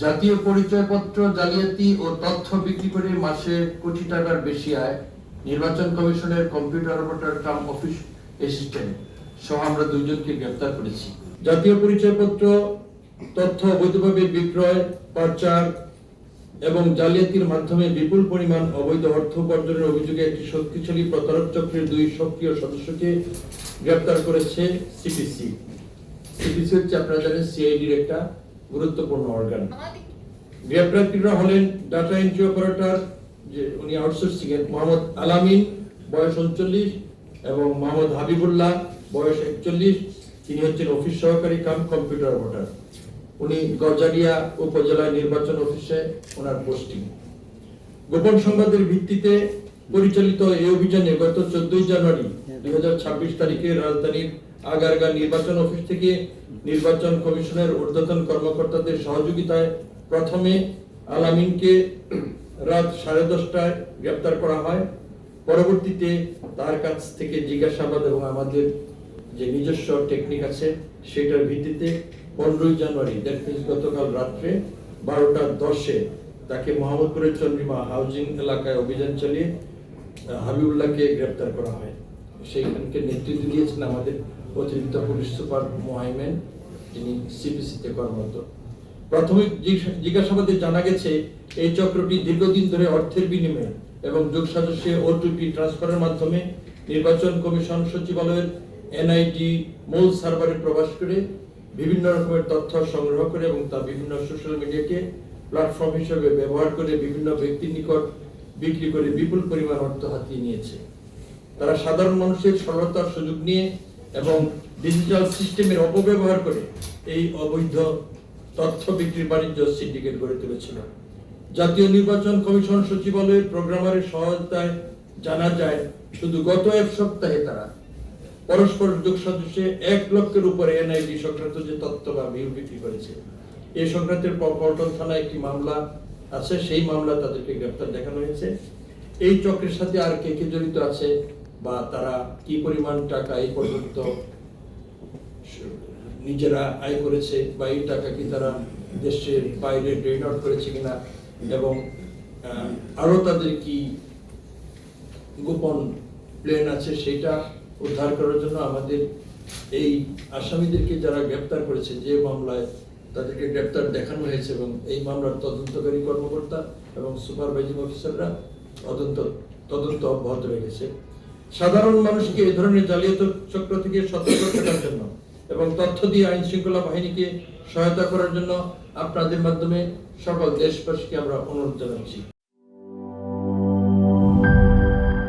জাতীয় পরিচয়পত্র জালিয়াতি ও তথ্য বিক্রি করে মাসে কোটি টাকার বেশি আয় নির্বাচন কমিশনের কম্পিউটার অপারেটর কাম অফিস অ্যাসিস্ট্যান্ট সহ আমরা দুইজনকে গ্রেফতার করেছি। জাতীয় পরিচয়পত্র তথ্য অবৈধভাবে বিক্রয়, পাচার এবং জালিয়াতির মাধ্যমে বিপুল পরিমাণ অবৈধ অর্থ উপার্জনের অভিযোগে একটি শক্তিশালী প্রতারক চক্রের দুই সক্রিয় সদস্যকে গ্রেফতার করেছে সিপিসি। সিপিসি হচ্ছে আপনারা জানেন সিআইডির একটা গুরুত্বপূর্ণ অর্গান। গ্রেপ্তারকৃতরা হলেন ডাটা এন্ট্রি অপারেটর, যে উনি আউটসোর্সিং এর মোহাম্মদ আলামিন, বয়স 39, এবং মোহাম্মদ হাবিবুল্লাহ, বয়স 41। তিনি হচ্ছেন অফিস সহকারী কাম কম্পিউটার অপারেটর। উনি গজারিয়া উপজেলা নির্বাচন অফিসে ওনার পোস্টিং। গোপন সংবাদের ভিত্তিতে পরিচালিত এই অভিযানে গত 14 জানুয়ারি 2026 তারিখে রাজধানীর আগারগাঁ নির্বাচন অফিস থেকে নির্বাচন কমিশনের ঊর্ধ্বতন কর্মকর্তাদের সহযোগিতায় প্রথমে আলামিনকে রাত 10:30টায় গ্রেপ্তার করা হয়। পরবর্তীতে তার কাছ থেকে জিজ্ঞাসাবাদ এবং আমাদের যে নিজস্ব টেকনিক আছে সেটার ভিত্তিতে 15 জানুয়ারি গতকাল রাত্রে 12:10-এ তাকে মোহাম্মদপুরের চন্দ্রিমা হাউজিং এলাকায় অভিযান চালিয়ে হাবিবুল্লাহকে গ্রেপ্তার করা হয়। সেইখানকে নেতৃত্ব দিয়েছেন আমাদের অতিরিক্ত পুলিশ সুপার মোহাইমেন, যিনি সিপিসিতে কর্মরত। প্রাথমিক জিজ্ঞাসাবাদে জানা গেছে এই চক্রটি দীর্ঘদিন ধরে অর্থের বিনিময়ে এবং যোগসাজশে ওটিপি ট্রান্সফারের মাধ্যমে নির্বাচন কমিশন সচিবালয়ের এনআইডি মূল সার্ভারে প্রবেশ করে বিভিন্ন রকমের তথ্য সংগ্রহ করে এবং তা বিভিন্ন সোশ্যাল মিডিয়াকে প্ল্যাটফর্ম হিসেবে ব্যবহার করে বিভিন্ন ব্যক্তির নিকট বিক্রি করে বিপুল পরিমাণ অর্থ হাতিয়ে নিয়েছে। তারা সাধারণ মানুষের সরলতার সুযোগ নিয়ে এবং ডিজিটাল সিস্টেমের অপব্যবহার করে এই অবৈধ তথ্য বিক্রির বাণিজ্য সিন্ডিকেট গড়ে তুলেছিল। জাতীয় নির্বাচন কমিশন সচিবালয়ের প্রোগ্রামারের সহায়তায় জানা যায় শুধু গত এক সপ্তাহে তারা পরস্পর যোগসাজশে 1 লক্ষের উপরে এনআইডি সংক্রান্ত যে তথ্য বা ভিউ বিক্রি করেছে। এই সংক্রান্তের পল্টন থানায় একটি মামলা আছে, সেই মামলা তাদেরকে গ্রেফতার দেখানো হয়েছে। এই চক্রের সাথে আর কে কে জড়িত আছে বা তারা কি পরিমাণ টাকা এই পর্যন্ত নিজেরা আয় করেছে বা এই টাকা কি তারা দেশের বাইরে ড্রেন আউট করেছে কিনা এবং আরো তাদের কি গোপন প্ল্যান আছে সেটা উদ্ধার করার জন্য আমাদের এই আসামিদেরকে যারা গ্রেপ্তার করেছে, যে মামলায় তাদেরকে গ্রেপ্তার দেখানো হয়েছে এবং এই মামলার তদন্তকারী কর্মকর্তা এবং সুপারভাইজিং অফিসাররা তদন্ত অব্যাহত রেখেছে। সাধারণ মানুষকে এই ধরনের জালিয়াতি চক্র থেকে সতর্ক থাকার জন্য এবং তথ্য দিয়ে আইন শৃঙ্খলা বাহিনীকে সহায়তা করার জন্য আপনাদের মাধ্যমে সকল দেশবাসীকে আমরা অনুরোধ জানাচ্ছি।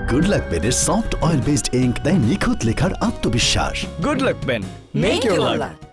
গুড লাক পেনের সফট অয়েল বেসড ইঙ্ক দেয় নিখুঁত লেখার আত্মবিশ্বাস। Good luck pen. Make your luck.